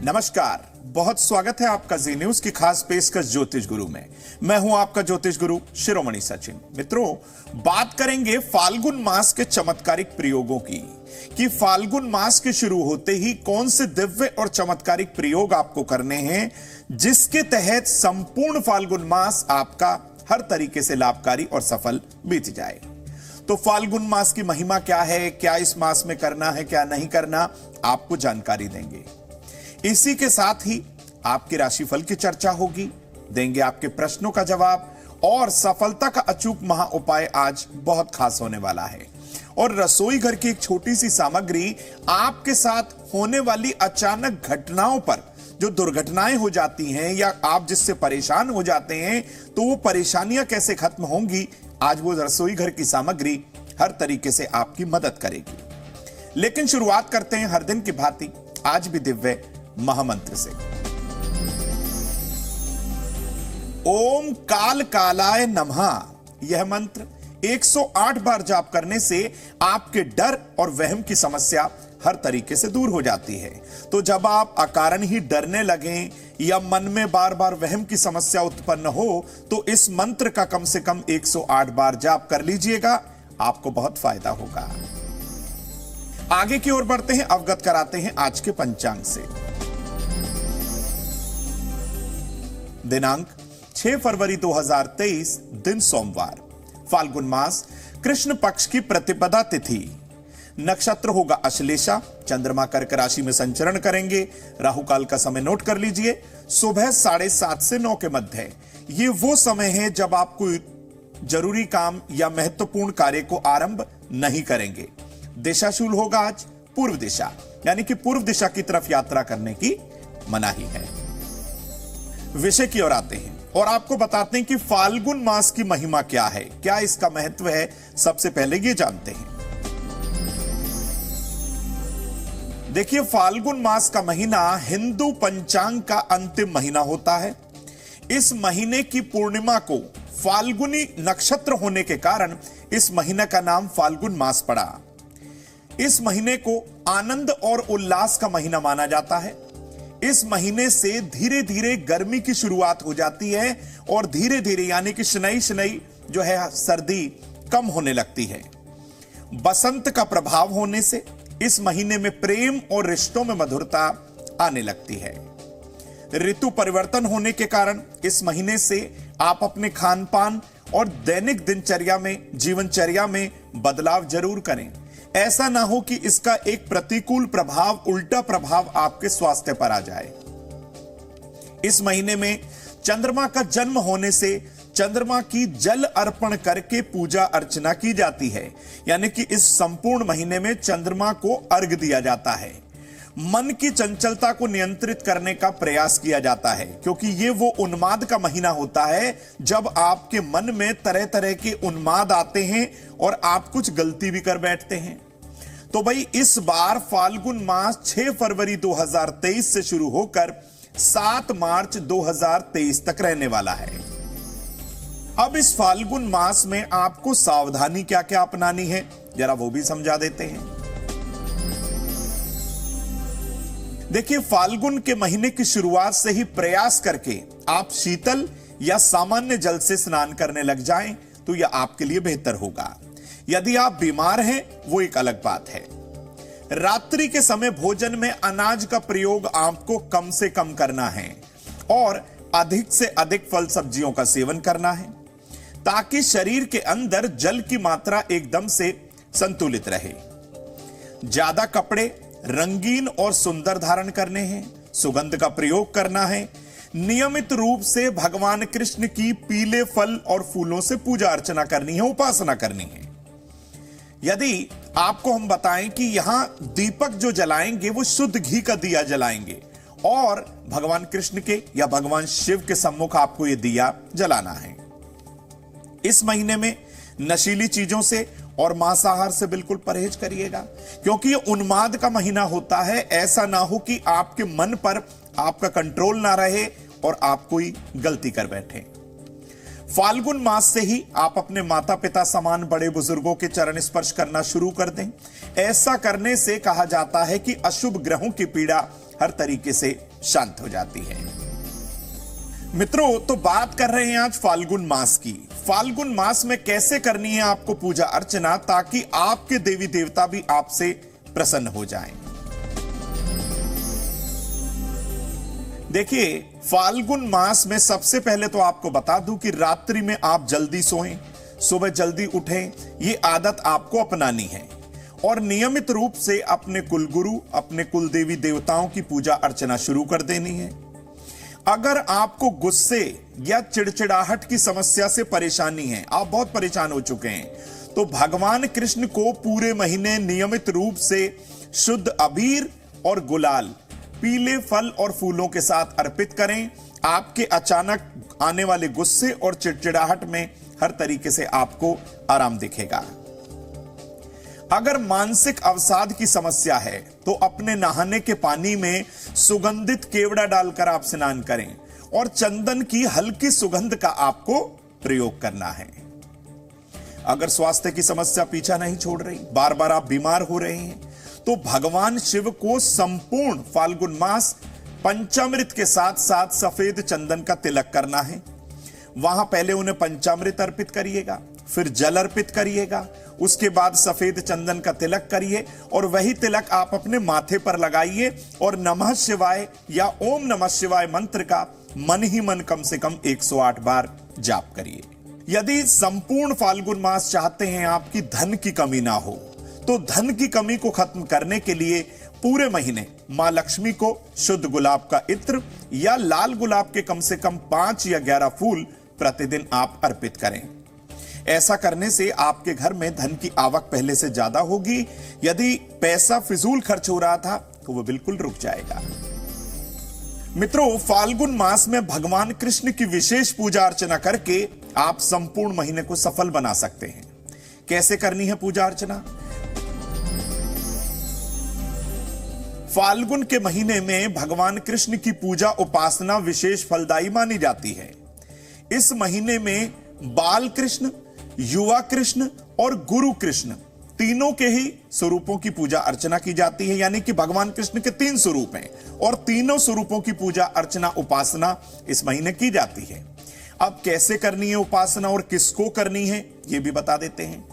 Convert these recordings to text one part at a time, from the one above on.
नमस्कार, बहुत स्वागत है आपका जी न्यूज की खास पेशकश ज्योतिष गुरु में। मैं हूं आपका ज्योतिष गुरु शिरोमणि सचिन। मित्रों, बात करेंगे फाल्गुन मास के चमत्कारिक प्रयोगों की कि फाल्गुन मास के शुरू होते ही कौन से दिव्य और चमत्कारिक प्रयोग आपको करने हैं जिसके तहत संपूर्ण फाल्गुन मास आपका हर तरीके से लाभकारी और सफल बीत जाए। तो फाल्गुन मास की महिमा क्या है, क्या इस मास में करना है, क्या नहीं करना, आपको जानकारी देंगे। इसी के साथ ही आपके राशिफल की चर्चा होगी, देंगे आपके प्रश्नों का जवाब और सफलता का अचूक महा उपाय आज बहुत खास होने वाला है। और रसोई घर की एक छोटी सी सामग्री आपके साथ होने वाली अचानक घटनाओं पर जो दुर्घटनाएं हो जाती हैं या आप जिससे परेशान हो जाते हैं तो वो परेशानियां कैसे खत्म होंगी, आज वो रसोई घर की सामग्री हर तरीके से आपकी मदद करेगी। लेकिन शुरुआत करते हैं हर दिन की भांति आज भी दिव्य महामंत्र से। ओम काल कालाय नमः यह मंत्र 108 बार जाप करने से आपके डर और वहम की समस्या हर तरीके से दूर हो जाती है। तो जब आप अकारण ही डरने लगें या मन में बार बार वहम की समस्या उत्पन्न हो तो इस मंत्र का कम से कम 108 बार जाप कर लीजिएगा, आपको बहुत फायदा होगा। आगे की ओर बढ़ते हैं, अवगत कराते हैं आज के पंचांग से। दिनांक 6 फरवरी 2023, दिन सोमवार, फाल्गुन मास, कृष्ण पक्ष की प्रतिपदा तिथि, नक्षत्र होगा अश्लेषा, चंद्रमा कर्क राशि में संचरण करेंगे। राहु काल का समय नोट कर लीजिए, सुबह 7:30 से 9 के मध्य है। ये वो समय है जब आप कोई जरूरी काम या महत्वपूर्ण कार्य को आरंभ नहीं करेंगे। दिशाशूल होगा आज पूर्व दिशा, यानी कि पूर्व दिशा की तरफ यात्रा करने की मनाही है। विषय की ओर आते हैं और आपको बताते हैं कि फाल्गुन मास की महिमा क्या है, क्या इसका महत्व है। सबसे पहले ये जानते हैं। देखिए, फाल्गुन मास का महीना हिंदू पंचांग का अंतिम महीना होता है। इस महीने की पूर्णिमा को फाल्गुनी नक्षत्र होने के कारण इस महीने का नाम फाल्गुन मास पड़ा। इस महीने को आनंद और उल्लास का महीना माना जाता है। इस महीने से धीरे धीरे गर्मी की शुरुआत हो जाती है और धीरे धीरे यानी कि शनई शनई जो है सर्दी कम होने लगती है। बसंत का प्रभाव होने से इस महीने में प्रेम और रिश्तों में मधुरता आने लगती है। ऋतु परिवर्तन होने के कारण इस महीने से आप अपने खान पान और दैनिक दिनचर्या में, जीवनचर्या में बदलाव जरूर करें। ऐसा ना हो कि इसका एक प्रतिकूल प्रभाव, उल्टा प्रभाव आपके स्वास्थ्य पर आ जाए। इस महीने में चंद्रमा का जन्म होने से चंद्रमा की जल अर्पण करके पूजा अर्चना की जाती है, यानी कि इस संपूर्ण महीने में चंद्रमा को अर्घ दिया जाता है। मन की चंचलता को नियंत्रित करने का प्रयास किया जाता है, क्योंकि ये वो उन्माद का महीना होता है जब आपके मन में तरह तरह के उन्माद आते हैं और आप कुछ गलती भी कर बैठते हैं। तो भाई इस बार फाल्गुन मास 6 फरवरी 2023 से शुरू होकर 7 मार्च 2023 तक रहने वाला है। अब इस फाल्गुन मास में आपको सावधानी क्या क्या अपनानी है, जरा वो भी समझा देते हैं। देखिए, फाल्गुन के महीने की शुरुआत से ही प्रयास करके आप शीतल या सामान्य जल से स्नान करने लग जाएं तो यह आपके लिए बेहतर होगा। यदि आप बीमार हैं वो एक अलग बात है। रात्रि के समय भोजन में अनाज का प्रयोग आपको कम से कम करना है और अधिक से अधिक फल सब्जियों का सेवन करना है ताकि शरीर के अंदर जल की मात्रा एकदम से संतुलित रहे। ज्यादा कपड़े रंगीन और सुंदर धारण करने हैं, सुगंध का प्रयोग करना है, नियमित रूप से भगवान कृष्ण की पीले फल और फूलों से पूजा अर्चना करनी है, उपासना करनी है। यदि आपको हम बताएं कि यहां दीपक जो जलाएंगे वो शुद्ध घी का दिया जलाएंगे और भगवान कृष्ण के या भगवान शिव के सम्मुख आपको यह दिया जलाना है। इस महीने में नशीली चीजों से और मांसाहार से बिल्कुल परहेज करिएगा, क्योंकि यह उन्माद का महीना होता है। ऐसा ना हो कि आपके मन पर आपका कंट्रोल ना रहे और आप कोई गलती कर बैठे। फाल्गुन मास से ही आप अपने माता पिता समान बड़े बुजुर्गों के चरण स्पर्श करना शुरू कर दें। ऐसा करने से कहा जाता है कि अशुभ ग्रहों की पीड़ा हर तरीके से शांत हो जाती है। मित्रों, तो बात कर रहे हैं आज फाल्गुन मास की। फाल्गुन मास में कैसे करनी है आपको पूजा अर्चना, ताकि आपके देवी देवता भी आपसे प्रसन्न हो जाएं। देखिए, फाल्गुन मास में सबसे पहले तो आपको बता दूं कि रात्रि में आप जल्दी सोएं, सुबह जल्दी उठें, ये आदत आपको अपनानी है और नियमित रूप से अपने कुलगुरु, अपने कुल देवी देवताओं की पूजा अर्चना शुरू कर देनी है। अगर आपको गुस्से या चिड़चिड़ाहट की समस्या से परेशानी है, आप बहुत परेशान हो चुके हैं, तो भगवान कृष्ण को पूरे महीने नियमित रूप से शुद्ध अबीर और गुलाल पीले फल और फूलों के साथ अर्पित करें। आपके अचानक आने वाले गुस्से और चिड़चिड़ाहट में हर तरीके से आपको आराम दिखेगा। अगर मानसिक अवसाद की समस्या है तो अपने नहाने के पानी में सुगंधित केवड़ा डालकर आप स्नान करें और चंदन की हल्की सुगंध का आपको प्रयोग करना है। अगर स्वास्थ्य की समस्या पीछा नहीं छोड़ रही, बार बार आप बीमार हो रहे हैं, तो भगवान शिव को संपूर्ण फाल्गुन मास पंचामृत के साथ साथ सफेद चंदन का तिलक करना है। वहां पहले उन्हें पंचामृत अर्पित करिएगा, फिर जल अर्पित करिएगा, उसके बाद सफेद चंदन का तिलक करिए और वही तिलक आप अपने माथे पर लगाइए और नमः शिवाय या ओम नमः शिवाय मंत्र का मन ही मन कम से कम 108 बार जाप करिए। यदि संपूर्ण फाल्गुन मास चाहते हैं आपकी धन की कमी ना हो, तो धन की कमी को खत्म करने के लिए पूरे महीने मां लक्ष्मी को शुद्ध गुलाब का इत्र या लाल गुलाब के कम से कम 5 या 11 फूल प्रतिदिन आप अर्पित करें। ऐसा करने से आपके घर में धन की आवक पहले से ज्यादा होगी। यदि पैसा फिजूल खर्च हो रहा था तो वो बिल्कुल रुक जाएगा। मित्रों, फाल्गुन मास में भगवान कृष्ण की विशेष पूजा अर्चना करके आप संपूर्ण महीने को सफल बना सकते हैं। कैसे करनी है पूजा अर्चना? फाल्गुन के महीने में भगवान कृष्ण की पूजा उपासना विशेष फलदायी मानी जाती है। इस महीने में बाल कृष्ण, युवा कृष्ण और गुरु कृष्ण तीनों के ही स्वरूपों की पूजा अर्चना की जाती है। यानी कि भगवान कृष्ण के 3 स्वरूप हैं और तीनों स्वरूपों की पूजा अर्चना उपासना इस महीने की जाती है। अब कैसे करनी है उपासना और किसको करनी है यह भी बता देते हैं।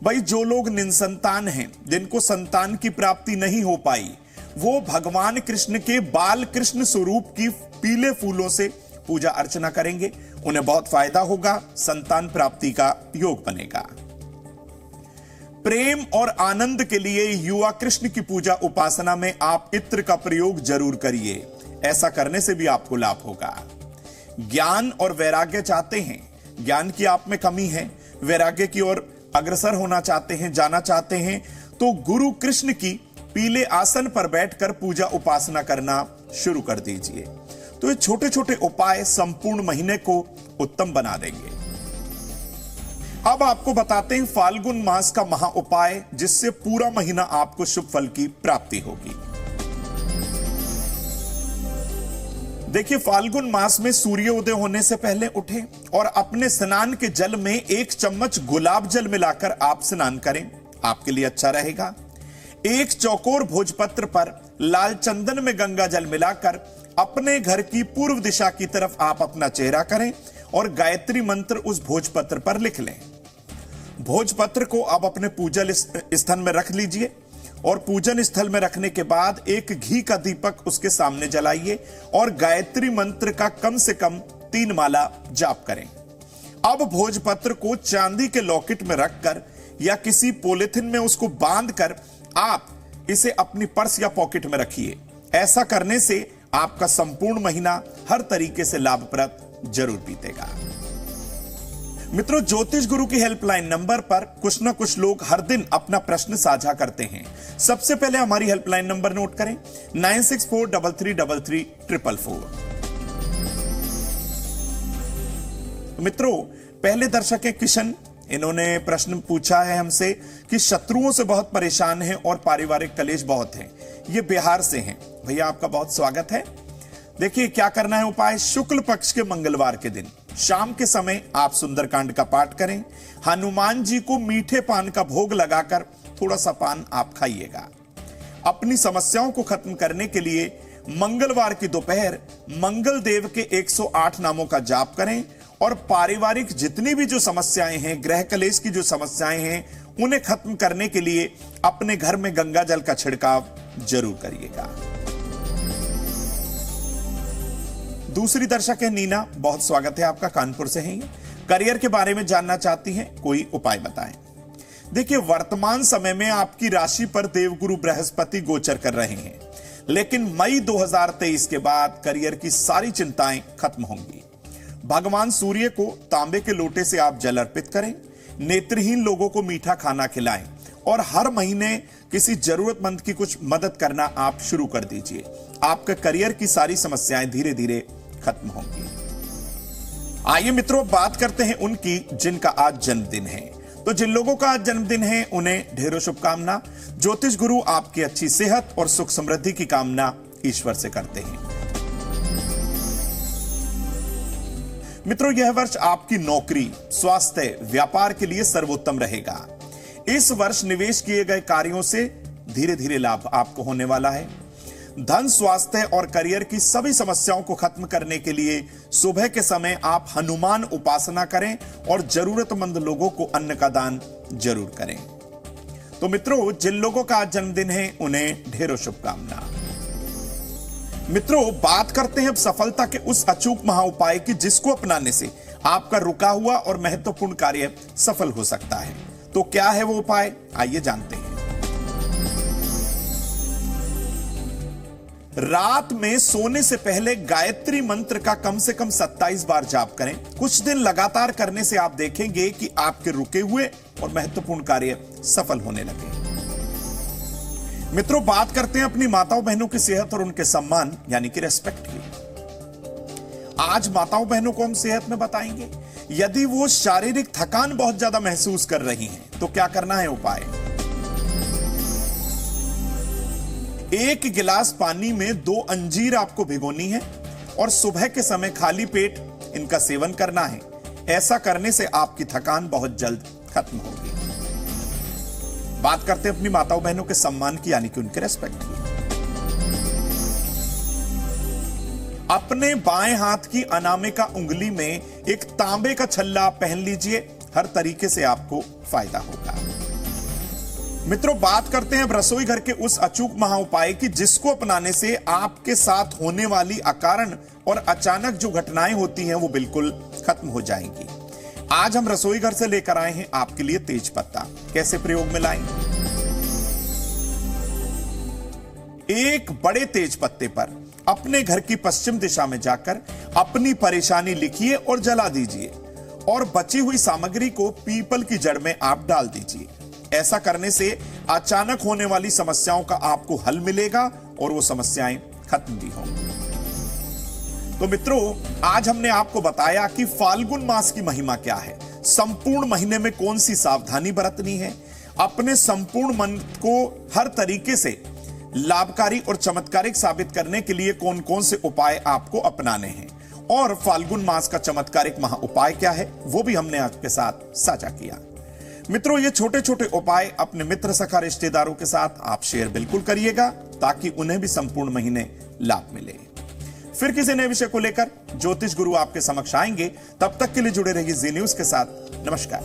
भाई, जो लोग निसंतान हैं, जिनको संतान की प्राप्ति नहीं हो पाई, वो भगवान कृष्ण के बाल कृष्ण स्वरूप की पीले फूलों से पूजा अर्चना करेंगे, उन्हें बहुत फायदा होगा, संतान प्राप्ति का योग बनेगा। प्रेम और आनंद के लिए युवा कृष्ण की पूजा उपासना में आप इत्र का प्रयोग जरूर करिए, ऐसा करने से भी आपको लाभ होगा। ज्ञान और वैराग्य चाहते हैं, ज्ञान की आप में कमी है, वैराग्य की ओर अग्रसर होना चाहते हैं, जाना चाहते हैं, तो गुरु कृष्ण की पीले आसन पर बैठकर पूजा उपासना करना शुरू कर दीजिए। तो ये छोटे छोटे उपाय संपूर्ण महीने को उत्तम बना देंगे। अब आपको बताते हैं फाल्गुन मास का महा उपाय, जिससे पूरा महीना आपको शुभ फल की प्राप्ति होगी। देखिए, फाल्गुन मास में सूर्योदय होने से पहले उठें और अपने स्नान के जल में 1 चम्मच गुलाब जल मिलाकर आप स्नान करें, आपके लिए अच्छा रहेगा। 1 चौकोर भोजपत्र पर लाल चंदन में गंगा जल मिलाकर अपने घर की पूर्व दिशा की तरफ आप अपना चेहरा करें और गायत्री मंत्र उस भोजपत्र पर लिख लें। भोजपत्र को आप अपने पूजन स्थल में रख लीजिए और पूजन स्थल में रखने के बाद एक घी का दीपक उसके सामने जलाइए और गायत्री मंत्र का कम से कम 3 माला जाप करें। अब भोजपत्र को चांदी के लॉकेट में रखकर या किसी पॉलिथिन में उसको बांधकर आप इसे अपनी पर्स या पॉकेट में रखिए। ऐसा करने से आपका संपूर्ण महीना हर तरीके से लाभप्रद जरूर बीतेगा। मित्रों, ज्योतिष गुरु की हेल्पलाइन नंबर पर कुछ ना कुछ लोग हर दिन अपना प्रश्न साझा करते हैं। सबसे पहले हमारी हेल्पलाइन नंबर नोट करें, 9643333444। मित्रों, पहले दर्शक हैं किशन, इन्होंने प्रश्न पूछा है हमसे कि शत्रुओं से बहुत परेशान हैं और पारिवारिक कलेश बहुत हैं। ये बिहार से हैं। भैया, आपका बहुत स्वागत है। देखिए, क्या करना है उपाय। शुक्ल पक्ष के मंगलवार के दिन शाम के समय आप सुंदरकांड का पाठ करें। हनुमान जी को मीठे पान का भोग लगाकर थोड़ा सा पान आप खाइएगा। अपनी समस्याओं को खत्म करने के लिए मंगलवार की दोपहर मंगल देव के 108 नामों का जाप करें और पारिवारिक जितनी भी जो समस्याएं हैं, ग्रह कलेश की जो समस्याएं हैं, उन्हें खत्म करने के लिए अपने घर में गंगा जल का छिड़काव जरूर करिएगा। दूसरी दर्शक है नीना, बहुत स्वागत है आपका, कानपुर से हैं। करियर के बारे में जानना चाहती हैं, कोई उपाय बताएं। देखिए, वर्तमान समय में आपकी राशि पर देवगुरु बृहस्पति गोचर कर रहे हैं, लेकिन मई 2023 के बाद करियर की सारी चिंताएं खत्म होंगी। भगवान सूर्य को तांबे के लोटे से आप जल अर्पित करें, नेत्रहीन लोगों को मीठा खाना खिलाएं और हर महीने किसी जरूरतमंद की कुछ मदद करना आप शुरू कर दीजिए। आपका करियर की सारी समस्याएं धीरे धीरे खत्म होंगी। आइए मित्रों, बात करते हैं उनकी जिनका आज जन्मदिन है। तो जिन लोगों का आज जन्मदिन है उन्हें ढेरों शुभकामना। ज्योतिष गुरु आपकी अच्छी सेहत और सुख समृद्धि की कामना ईश्वर से करते हैं। मित्रों, यह वर्ष आपकी नौकरी, स्वास्थ्य, व्यापार के लिए सर्वोत्तम रहेगा। इस वर्ष निवेश किए गए कार्यों से धीरे धीरे लाभ आपको होने वाला है। धन, स्वास्थ्य और करियर की सभी समस्याओं को खत्म करने के लिए सुबह के समय आप हनुमान उपासना करें और जरूरतमंद लोगों को अन्न का दान जरूर करें। तो मित्रों, जिन लोगों का आज जन्मदिन है उन्हें ढेरों शुभकामना। मित्रों, बात करते हैं अब सफलता के उस अचूक महा उपाय की जिसको अपनाने से आपका रुका हुआ और महत्वपूर्ण कार्य सफल हो सकता है। तो क्या है वो उपाय, आइए जानते हैं। रात में सोने से पहले गायत्री मंत्र का कम से कम 27 बार जाप करें। कुछ दिन लगातार करने से आप देखेंगे कि आपके रुके हुए और महत्वपूर्ण कार्य सफल होने लगे। मित्रों, बात करते हैं अपनी माताओं बहनों की सेहत और उनके सम्मान यानी कि रेस्पेक्ट की। आज माताओं बहनों को हम सेहत में बताएंगे। यदि वो शारीरिक थकान बहुत ज्यादा महसूस कर रही हैं, तो क्या करना है उपाय। 1 गिलास पानी में 2 अंजीर आपको भिगोनी है और सुबह के समय खाली पेट इनका सेवन करना है। ऐसा करने से आपकी थकान बहुत जल्द खत्म होगी। बात करते हैं अपनी माताओं बहनों के सम्मान की यानी कि उनके रेस्पेक्ट की। अपने बाएं हाथ की अनामिका उंगली में एक तांबे का छल्ला पहन लीजिए, हर तरीके से आपको फायदा होगा। मित्रों, बात करते हैं अब रसोई घर के उस अचूक महा उपाय की जिसको अपनाने से आपके साथ होने वाली अकारण और अचानक जो घटनाएं होती हैं वो बिल्कुल खत्म हो जाएंगी। आज हम रसोई घर से लेकर आए हैं आपके लिए तेज पत्ता। कैसे प्रयोग में लाएं। एक बड़े तेज पत्ते पर अपने घर की पश्चिम दिशा में जाकर अपनी परेशानी लिखिए और जला दीजिए और बची हुई सामग्री को पीपल की जड़ में आप डाल दीजिए। ऐसा करने से अचानक होने वाली समस्याओं का आपको हल मिलेगा और वो समस्याएं खत्म भी होंगी। तो मित्रों, आज हमने आपको बताया कि फाल्गुन मास की महिमा क्या है, संपूर्ण महीने में कौन सी सावधानी बरतनी है, अपने संपूर्ण मन को हर तरीके से लाभकारी और चमत्कारिक साबित करने के लिए कौन कौन से उपाय आपको अपनाने हैं, और फाल्गुन मास का चमत्कारिक महा उपाय क्या है वो भी हमने आपके साथ साझा किया। मित्रों, ये छोटे छोटे उपाय अपने मित्र, सखा, रिश्तेदारों के साथ आप शेयर बिल्कुल करिएगा ताकि उन्हें भी संपूर्ण महीने लाभ मिले। फिर किसी नए विषय को लेकर ज्योतिष गुरु आपके समक्ष आएंगे। तब तक के लिए जुड़े रहिए जी न्यूज के साथ। नमस्कार।